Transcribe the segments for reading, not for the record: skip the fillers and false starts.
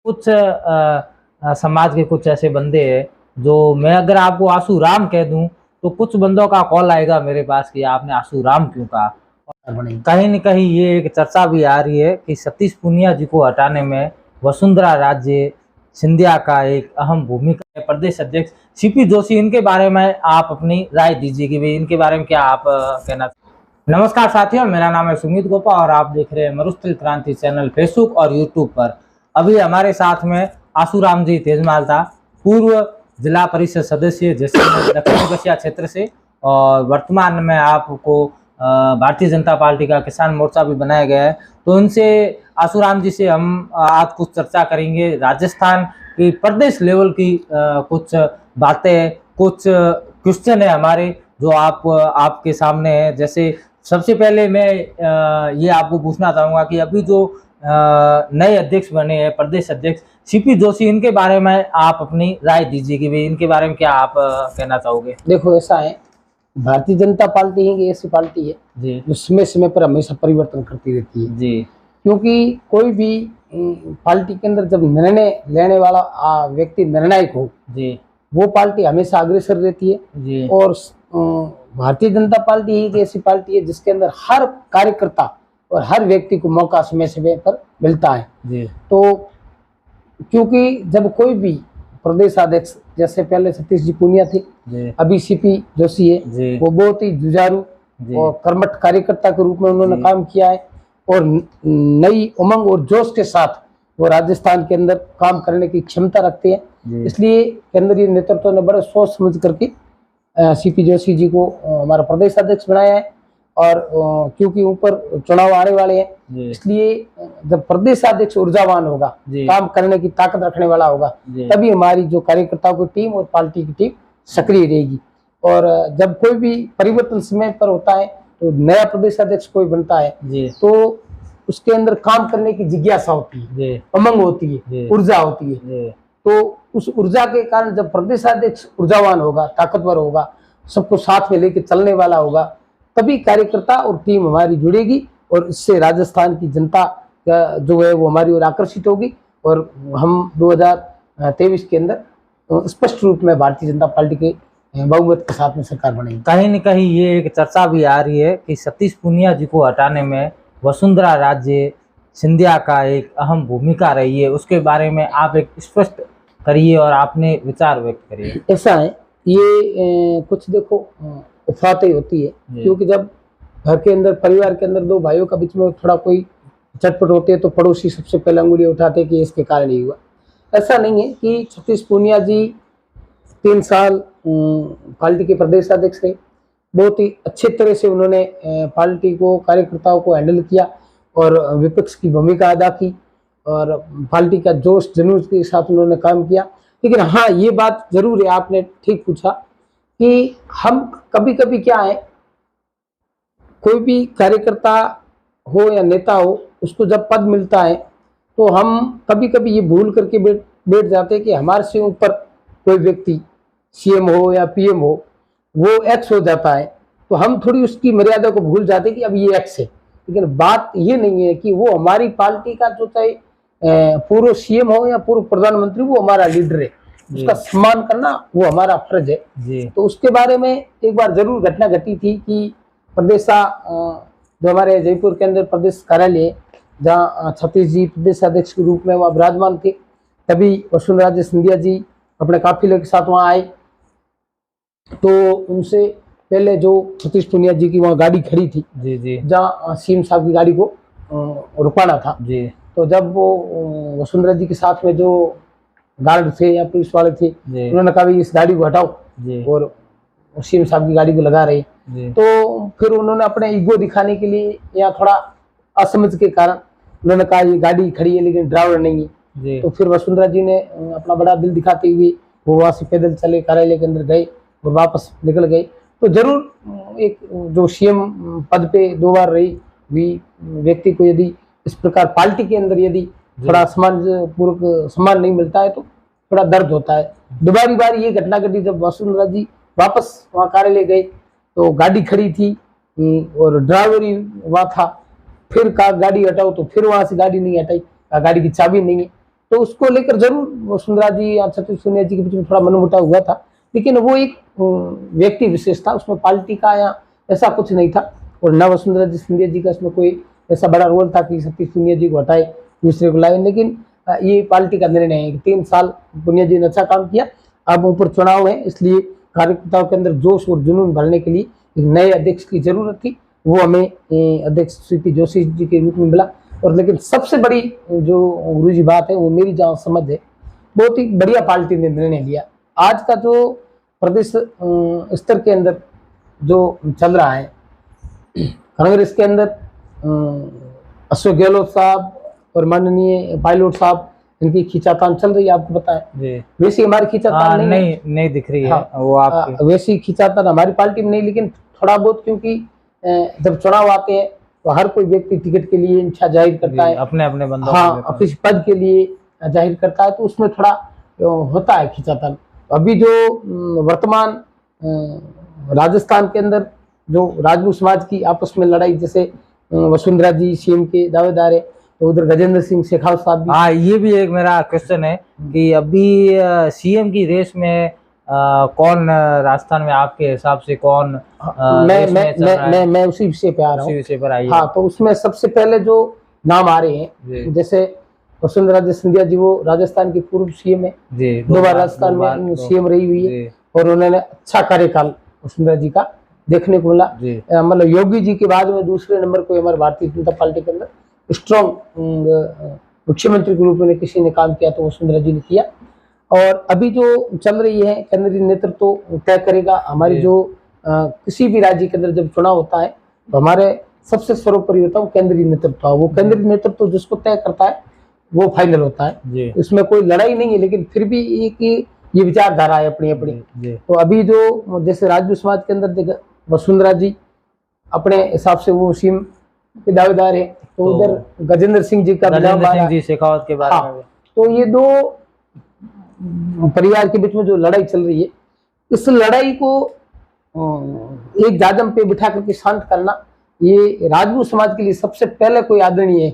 कुछ समाज के कुछ ऐसे बंदे हैं जो मैं अगर आपको आंसू राम कह दूं तो कुछ बंदों का कॉल आएगा मेरे पास कि आपने आंसू राम क्यों कहा। कहीं न कहीं ये एक चर्चा भी आ रही है कि सतीश पूनिया जी को हटाने में वसुंधरा राजे सिंधिया का एक अहम भूमिका है। प्रदेश अध्यक्ष सीपी जोशी, इनके बारे में आप अपनी राय दीजिए कि भाई इनके बारे में क्या आप कहना। नमस्कार साथियों, मेरा नाम है सुमित गोपा और आप देख रहे हैं मरुस्थल क्रांति चैनल फेसबुक और यूट्यूब पर। अभी हमारे साथ में आसूराम जी तेजमाल था, पूर्व जिला परिषद सदस्य जैसलमेर दक्षिण एशिया क्षेत्र से, और वर्तमान में आपको भारतीय जनता पार्टी का किसान मोर्चा भी बनाया गया है। तो इनसे आसूराम जी से हम आज कुछ चर्चा करेंगे राजस्थान की प्रदेश लेवल की कुछ बातें, कुछ क्वेश्चन है हमारे जो आपके सामने है। जैसे सबसे पहले मैं ये आपको पूछना चाहूँगा कि अभी जो नए अध्यक्ष बने हैं प्रदेश अध्यक्ष सीपी जोशी, इनके बारे में आप अपनी राय दीजिए कि भाई इनके बारे में क्या आप कहना चाहोगे। देखो, ऐसा है, भारतीय जनता पार्टी है कि ऐसी पार्टी है जी जो समय समय पर हमेशा परिवर्तन करती रहती है जी। क्योंकि कोई भी पार्टी के अंदर जब निर्णय लेने वाला व्यक्ति निर्णायक हो जी, वो पार्टी हमेशा अग्रसर रहती है जी और भारतीय जनता पार्टी ही एक ऐसी पार्टी है जिसके अंदर हर कार्यकर्ता और हर व्यक्ति को मौका समय समय पर मिलता है जी। तो क्योंकि जब कोई भी प्रदेश अध्यक्ष, जैसे पहले सतीश जी पूनिया थे, अभी सीपी जोशी है, वो बहुत ही जुझारू और कर्मठ कार्यकर्ता के रूप में उन्होंने काम किया है और नई उमंग और जोश के साथ वो राजस्थान के अंदर काम करने की क्षमता रखते हैं। इसलिए केंद्रीय नेतृत्व ने बड़े सोच समझ करके सीपी जोशी जी को हमारा प्रदेश अध्यक्ष बनाया है और क्योंकि ऊपर चुनाव आने वाले हैं, इसलिए जब प्रदेश अध्यक्ष ऊर्जावान होगा, काम करने की ताकत रखने वाला होगा, तभी हमारी जो कार्यकर्ताओं की टीम और पार्टी की टीम सक्रिय रहेगी। और जब कोई भी परिवर्तन समय पर होता है तो नया प्रदेश अध्यक्ष कोई बनता है तो उसके अंदर काम करने की जिज्ञासा होती है, उमंग होती है, ऊर्जा होती है। तो उस ऊर्जा के कारण जब प्रदेश अध्यक्ष ऊर्जावान होगा, ताकतवर होगा, सबको साथ में लेके चलने वाला होगा, तभी कार्यकर्ता और टीम हमारी जुड़ेगी और इससे राजस्थान की जनता जो है वो हमारी ओर आकर्षित होगी और हम 2023 के अंदर स्पष्ट रूप में भारतीय जनता पार्टी के बहुमत के साथ में सरकार बनेगी। कहीं न कहीं ये एक चर्चा भी आ रही है कि सतीश पूनिया जी को हटाने में वसुंधरा राजे सिंधिया का एक अहम भूमिका रही है, उसके बारे में आप एक स्पष्ट करिए और आपने विचार व्यक्त करिए। ऐसा है, ये कुछ देखो अफवाहें होती है क्योंकि जब घर के अंदर, परिवार के अंदर दो भाइयों का बीच में थोड़ा कोई चटपट होती है तो पड़ोसी सबसे पहले अंगुली उठाते कि इसके कारण ही हुआ। ऐसा नहीं है कि सतीश पूनिया जी 3 साल पार्टी के प्रदेश अध्यक्ष रहे, बहुत ही अच्छे तरह से उन्होंने पार्टी को, कार्यकर्ताओं को हैंडल किया और विपक्ष की भूमिका अदा की और पार्टी का जोश जुनून के साथ उन्होंने काम किया। लेकिन हाँ, ये बात जरूर है, आपने ठीक पूछा कि हम कभी कभी क्या है, कोई भी कार्यकर्ता हो या नेता हो, उसको जब पद मिलता है तो हम कभी कभी ये भूल करके बैठ जाते हैं कि हमारे से ऊपर कोई व्यक्ति सीएम हो या पीएम हो, वो एक्स हो जाता है तो हम थोड़ी उसकी मर्यादा को भूल जाते हैं कि अब ये एक्स है। लेकिन बात ये नहीं है कि वो हमारी पार्टी का, जो चाहे पूर्व सीएम हो या पूर्व प्रधानमंत्री, वो हमारा लीडर है, उसका सम्मान करना वो हमारा फर्ज है। तो उसके बारे में एक बार जरूर घटना घटी थी कि प्रदेशा जो हमारे जयपुर के अंदर प्रदेश कार्यालय है, जहाँ सतीश जी प्रदेश अध्यक्ष के रूप में वहाँ विराजमान थे, तभी वसुंधरा सिंधिया जी अपने काफिले के साथ वहाँ आए। तो उनसे पहले जो सतीश पूनिया जी की वहाँ गाड़ी खड़ी थी, जहाँ सीएम साहब की गाड़ी को रुकाना था, तो जब वो वसुंधरा जी के साथ में जो गार्ड थे या पुलिस वाले थे, उन्होंने कहा इस गाड़ी को हटाओ और सीएम साहब की गाड़ी को लगा रहे, तो फिर उन्होंने अपने ईगो दिखाने के लिए या थोड़ा असमझ के कारण उन्होंने कहा ये गाड़ी खड़ी है लेकिन ड्राइवर नहीं है। तो फिर वसुंधरा जी ने अपना बड़ा दिल दिखाते हुए वो वहां से पैदल चले, कार्यालय के अंदर गए और वापस निकल गए। तो जरूर एक जो सीएम पद पे 2 बार रही हुई व्यक्ति को यदि इस प्रकार पार्टी के अंदर यदि थोड़ा सम्मानपूर्वक सम्मान नहीं मिलता है तो थोड़ा दर्द होता है। दोबारी बार ये घटना घटी जब वसुंधरा जी वापस वहाँ कार्यालय गए तो गाड़ी खड़ी थी और ड्राइवर ही वहाँ था। फिर कहा गाड़ी हटाओ, तो फिर वहां से गाड़ी नहीं हटाई, गाड़ी की चाबी नहीं है। तो उसको लेकर जरूर वसुंधरा जी या छत्तीस सोनिया जी के बीच में थोड़ा मनमुटाव हुआ था, लेकिन वो एक व्यक्ति विशेष था, उसमें पार्टी का या ऐसा कुछ नहीं था। और न वसुंधरा जी सिंधिया जी का इसमें कोई ऐसा बड़ा रोल था कि सतीश पूनिया जी को हटाए दूसरे को लाए, लेकिन ये पार्टी का निर्णय है कि 3 साल पूनिया जी ने अच्छा काम किया। अब ऊपर चुनाव है, इसलिए कार्यकर्ताओं के अंदर जोश और जुनून भरने के लिए एक नए अध्यक्ष की जरूरत थी। वो हमें अध्यक्ष सीपी जोशी जी के रूप में मिला। और लेकिन सबसे बड़ी जो गुरु जी बात है, वो मेरी जहाँ समझ है, बहुत ही बढ़िया पार्टी ने निर्णय लिया। आज का जो प्रदेश स्तर के अंदर जो चल रहा है, कांग्रेस के अंदर अशोक गहलोत साहब और माननीय पायलट साहब, इनकी खींचातान चल रही है, आपको पता है। वैसी हमारी खींचातान नहीं दिख रही है। हाँ, वो आपकी वैसी खींचातान हमारी पार्टी में नहीं, लेकिन थोड़ा बहुत, क्योंकि जब चुनाव आते हैं तो हर कोई व्यक्ति टिकट के लिए इच्छा जाहिर करता है, अपने अपने बंदों हाँ, अपने पद के लिए जाहिर करता है, तो उसमें थोड़ा होता है खींचातान। अभी जो वर्तमान राजस्थान के अंदर जो राजपूत समाज की आपस में लड़ाई, जैसे वसुंधरा जी सीएम के दावेदार है, तो उधर गजेंद्र सिंह शेखावत साहब भी। हाँ, ये भी एक मेरा क्वेश्चन है कि अभी सीएम की रेस में कौन राजस्थान में आपके हिसाब से कौन मैं उसी विषय पे आ रहा हूँ, उसी विषय पर आइए। हाँ, तो उसमें सबसे पहले जो नाम आ रहे हैं, जैसे वसुंधरा जी सिंधिया जी, वो राजस्थान की पूर्व सीएम है, 2 बार राजस्थान में सीएम रही हुई है, और उन्होंने अच्छा कार्यकाल वसुंधरा जी का देखने को मिला। मतलब योगी जी के बाद में दूसरे नंबर को हमारे भारतीय जनता पार्टी के अंदर स्ट्रॉन्ग मुख्यमंत्री के रूप में किसी ने काम किया तो वसुंधरा जी ने किया। और अभी जो चल रही है, केंद्रीय नेतृत्व तो तय करेगा। हमारी जो किसी भी राज्य के अंदर जब चुनाव होता है तो हमारे सबसे सर्वोपरि होता है वो केंद्रीय नेतृत्व। वो केंद्रीय नेतृत्व जिसको तय करता है वो फाइनल होता है, इसमें कोई लड़ाई नहीं है। लेकिन फिर भी एक ये विचारधारा है अपनी अपनी। तो अभी जो जैसे राजपूत समाज के अंदर वसुंधरा जी अपने हिसाब से वो सीएम के दावेदार है, तो उधर गजेंद्र सिंह जी का शेखावत के बारे में। तो ये 2 परिवार के बीच में जो लड़ाई चल रही है, इस लड़ाई को एक जाजम पे बिठा करके शांत करना, ये राजपूत समाज के लिए सबसे पहले कोई आदरणीय है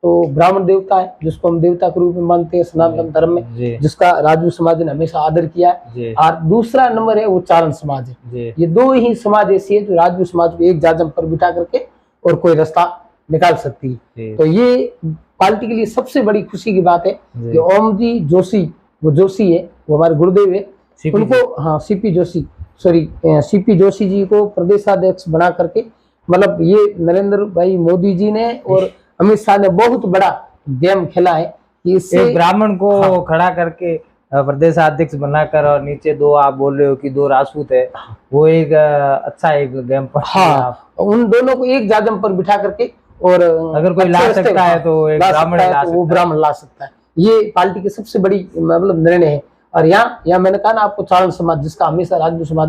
तो ब्राह्मण देवता है, जिसको हम देवता के रूप में मानते हैं सनातन धर्म में, जिसका राजपूत समाज ने हमेशा आदर किया है। और दूसरा नंबर है वो चारण समाज है। ये 2 ही समाज ऐसी है जो राजपूत समाज को एक जाजम पर बिठा करके और कोई रास्ता निकाल सकती है। तो ये पार्टी के लिए सबसे बड़ी खुशी की बात है कि ओम जी जोशी, वो जोशी है, वो हमारे गुरुदेव है, उनको, हाँ, सीपी जोशी जी को प्रदेशाध्यक्ष बना करके, मतलब ये नरेंद्र भाई मोदी जी ने और अमित शाह ने बहुत बड़ा गेम खेला है कि इससे ब्राह्मण को खड़ा करके प्रदेशाध्यक्ष बनाकर, और नीचे 2 आप बोल रहे हो कि 2 राजपूत है, वो एक अच्छा एक गेम पर। हाँ, उन दोनों को एक जाजम पर बिठा करके, और अगर कोई ला सकता है तो एक ब्राह्मण ला सकता है, वो ब्राह्मण ला सकता है। ये पार्टी की सबसे बड़ी मतलब निर्णय है। और यहाँ मैंने कहा ना आपको, चारण समाज जिसका हमेशा राजपूत समाज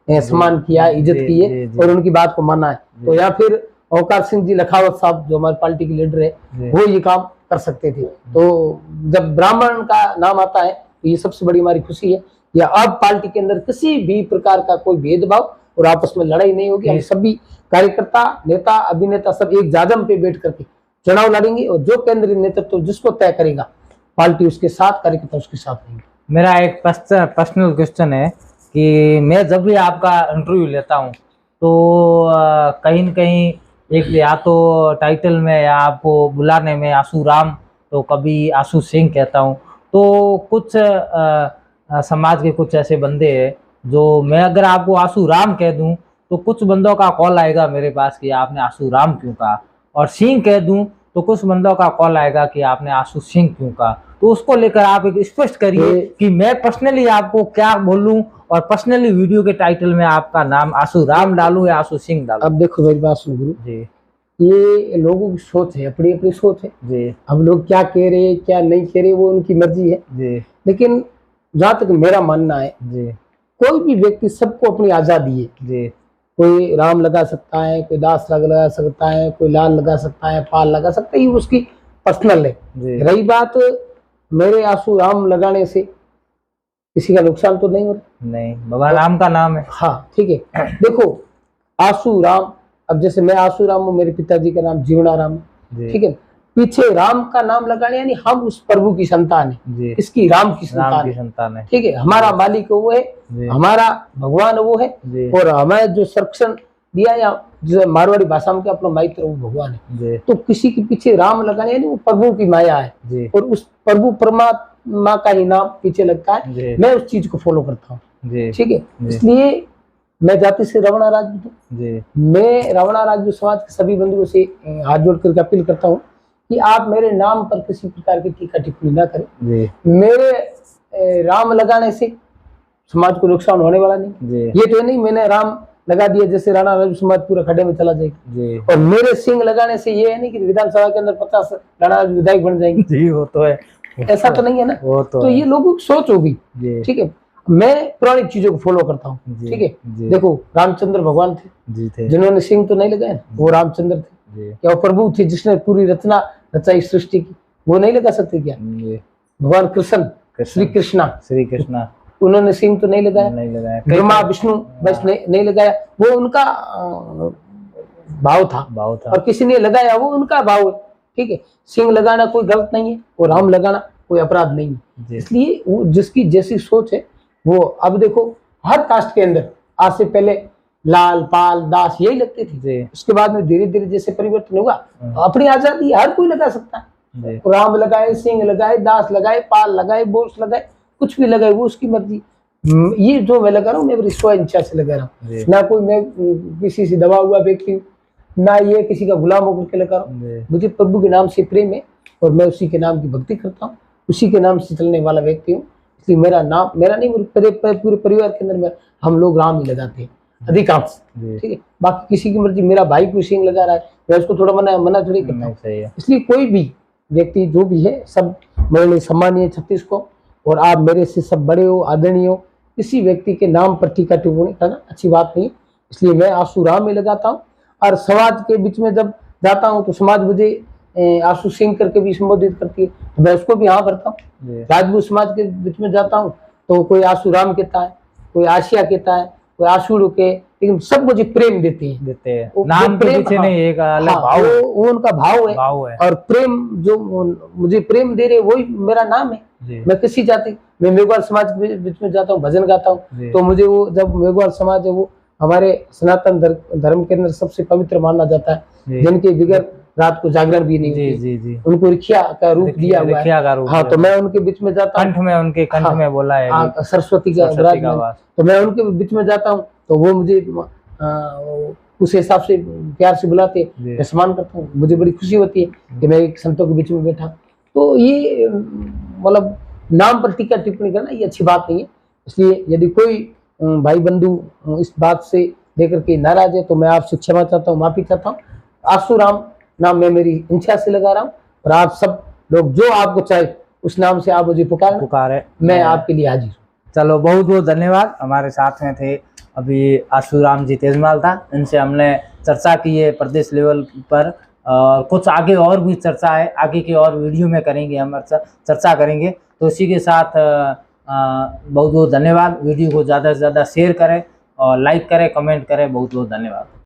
ने सम्मान किया, इज्जत की है और उनकी बात को माना है, तो यहाँ फिर अवकार सिंह जी लखावत साहब जो हमारी पार्टी के लीडर है, वो ये काम कर सकते थे। तो जब ब्राह्मण का नाम आता है तो ये सबसे बड़ी हमारी खुशी है। या अब पार्टी के अंदर किसी भी प्रकार का कोई भेदभाव और आपस में लड़ाई नहीं होगी। हम सभी कार्यकर्ता, नेता, अभिनेता सब एक जाजम पे बैठ करके चुनाव लड़ेंगे, और जो केंद्रीय नेतृत्व जिसको तय करेगा पार्टी उसके साथ, कार्यकर्ता उसके साथ रहेंगे। मेरा एक पर्सनल क्वेश्चन है कि मैं जब भी आपका इंटरव्यू लेता हूँ तो कहीं न कहीं एक, या तो टाइटल में या आपको बुलाने में आशू राम, तो कभी आशू सिंह कहता हूँ। तो कुछ समाज के कुछ ऐसे बंदे हैं जो, मैं अगर आपको आशू राम कह दूं तो कुछ बंदों का कॉल आएगा मेरे पास कि आपने आशू राम क्यों कहा, और सिंह कह दूं तो कुछ बंदों का कॉल आएगा कि आपने आशू सिंह क्यों कहा। तो उसको लेकर आप एक स्पष्ट करिए कि मैं पर्सनली आपको क्या बोलूं, और पर्सनली वीडियो के टाइटल में आपका नाम आशू राम डालूं या आशू सिंह डालूं। अब देखो मेरी बात सुन गुरु जी, ये लोगों की सोच है, अपनी अपनी सोच है जी। अब लोग क्या कह रहे हैं क्या नहीं कह रहे वो उनकी मर्जी है जी। लेकिन जहाँ तक मेरा मानना है जी, कोई भी व्यक्ति, सबको अपनी आजादी है जी। कोई राम लगा सकता है, कोई दास लगा सकता है, कोई लाल लगा सकता है, पाल लगा सकता है, ये उसकी पर्सनल है। रही बात मेरे आशू राम लगाने से किसी का नुकसान तो नहीं हो रहा, नहीं, भगवान राम का नाम है। हाँ ठीक है, देखो आशू राम, अब जैसे मैं आशू राम हूँ, मेरे पिताजी का नाम जीवना राम, ठीक है, पीछे राम का नाम लगाने, यानी हम उस प्रभु की संतान है, जी इसकी राम की राम संतान की है, संतान है। ठीक है। हमारा मालिक वो है, जी हमारा भगवान वो है, जी और हमें जो संरक्षण दिया, या जो मारवाड़ी भाषा में क्या अपना माइत्र वो भगवान है। जी तो किसी के पीछे राम लगाने, यानी वो प्रभु की माया है, जी और उस प्रभु परमात्मा का ही नाम पीछे लगता है। जी मैं उस चीज को फॉलो करता हूँ, जी ठीक है। जी इसलिए मैं जाति से रावणा राजपूत हूँ। जी मैं रावणा राजपूत समाज के सभी बंधुओं से हाथ जोड़ करके अपील करता हूँ कि आप मेरे नाम पर किसी प्रकार की टीका टिप्पणी ना करें। जी मेरे राम लगाने से समाज को नुकसान होने वाला नहीं। जी ये तो नहीं मैंने राम लगा दिया जैसे राणा राजपूत समाज पूरा खड्डे में चला जाएगा। जी और मेरे सिंह लगाने से ये है नहीं कि विधानसभा के अंदर 50 राणा विधायक बन जाएंगे। जी वो तो है, ऐसा तो नहीं है ना। वो तो है। ये लोगों की सोच होगी, जी ठीक है। मैं पुरानी चीजों को फॉलो करता हूँ, जी ठीक है। जी देखो रामचंद्र भगवान थे, जी थे जिन्होंने सिंह तो नहीं लगाए ना, वो रामचंद्र थे। जी क्या वो प्रभु थे जिसने पूरी रचना रचाई सृष्टि की, वो नहीं लगा सकते क्या? जी भगवान कृष्ण, श्री कृष्णा, श्री कृष्णा उन्होंने सिंह तो नहीं लगाया। नहीं लगाया, ब्रह्मा विष्णु बस नहीं लगाया, वो उनका भाव था, भाव था। और किसी ने लगाया वो उनका भाव है, ठीक है। सिंह लगाना कोई गलत नहीं है, और राम लगाना कोई अपराध नहीं है। जी इसलिए वो जिसकी जैसी सोच है वो, अब देखो हर कास्ट के अंदर आज से पहले लाल पाल दास यही लगते थे, जी उसके बाद में धीरे धीरे जैसे परिवर्तन होगा, अपनी आजादी हर कोई लगा सकता है। जी राम लगाए, सिंह लगाए, दास लगाए, पाल लगाए, बोस लगाए, कुछ भी लगाए, वो उसकी मर्जी। ये जो मैं लगा रहा हूँ मैं मेरी स्व इच्छा से लगा रहा हूँ, जी ना कोई मैं किसी से दबा हुआ व्यक्ति हूँ, ना ये किसी का गुलाम होकर के लगा रहा हूँ। जी मुझे प्रभु के नाम से प्रेम है, और मैं उसी के नाम की भक्ति करता हूँ, उसी के नाम से चलने वाला व्यक्ति हूँ। इसलिए मेरा नाम मेरा नहीं, पूरे परिवार के अंदर में हम लोग राम ही लगाते हैं अधिकांश, जी ठीक है। बाकी किसी की मर्जी, मेरा भाई कोई सिंह लगा रहा है, मैं उसको थोड़ा मना थोड़ी करता नहीं हूँ। सही है। इसलिए कोई भी व्यक्ति जो भी है सब मेरे लिए सम्मानीय 36 को, और आप मेरे से सब बड़े हो, आदरणीय हो, किसी व्यक्ति के नाम पर टीका टिप्पणी करना अच्छी बात नहीं। इसलिए मैं आंसू राम में लगाता हूँ, और समाज के बीच में जब जाता हूँ तो समाज मुझे आंसू सिंह करके भी संबोधित करती है, तो मैं उसको भी हाँ भरता हूँ। जी राजपूत समाज के बीच में जाता हूँ तो कोई आंसू राम कहता है, कोई आशिया कहता है, कोई आंसू रुके, लेकिन सब मुझे प्रेम देते हैं। देते हैं, वो नाम के प्रेम, पीछे हाँ, नहीं, एक अलग हाँ, भाव वो उनका भाव है, भाव है। और प्रेम जो मुझे प्रेम दे रहे वही मेरा नाम है। जी मैं किसी जाति, मैं मेघवाल समाज के बीच में जाता हूँ, भजन गाता हूँ, जी तो मुझे वो, जब मेघवाल समाज है वो हमारे सनातन धर्म के अंदर सबसे पवित्र माना जाता है, जी जिनके बगैर रात को जागरण भी नहीं जी होती, जी जी उनको रिखिया का रूप दिया हुआ है। रिखिया का रूप हाँ, दिया तो मैं उनके बीच में जाता हूँ, कंठ में, उनके कंठ हाँ, में बोला है हाँ, सरस्वती का सरस्वती का विराजमान, वास। तो मैं उनके बीच में जाता हूँ तो वो मुझे उस हिसाब से प्यार से बुलाते हैं, जी मैं सम्मान करता हूँ, मुझे बड़ी खुशी होती है कि मैं एक संतों के बीच में बैठा। तो ये मतलब नाम पर टीका टिप्पणी करना ये अच्छी बात नहीं है। इसलिए यदि कोई भाई बंधु इस बात से लेकर के नाराज है तो मैं आपसे क्षमा चाहता हूँ, माफी चाहता हूँ। आंसू राम नाम मैं मेरी इच्छा से लगा रहा हूँ, और आप सब लोग जो आपको चाहे उस नाम से आप मुझे पुकारे, मैं आपके लिए हाजिर हूँ। चलो बहुत बहुत धन्यवाद। हमारे साथ में थे अभी आशूराम जी तेजमाल था, इनसे हमने चर्चा की है प्रदेश लेवल पर, कुछ आगे और भी चर्चा है, आगे की और वीडियो में करेंगे, हम चर्चा करेंगे। तो इसी के साथ बहुत बहुत धन्यवाद। वीडियो को ज़्यादा से ज़्यादा शेयर करें और लाइक करें, कमेंट करें। बहुत बहुत धन्यवाद।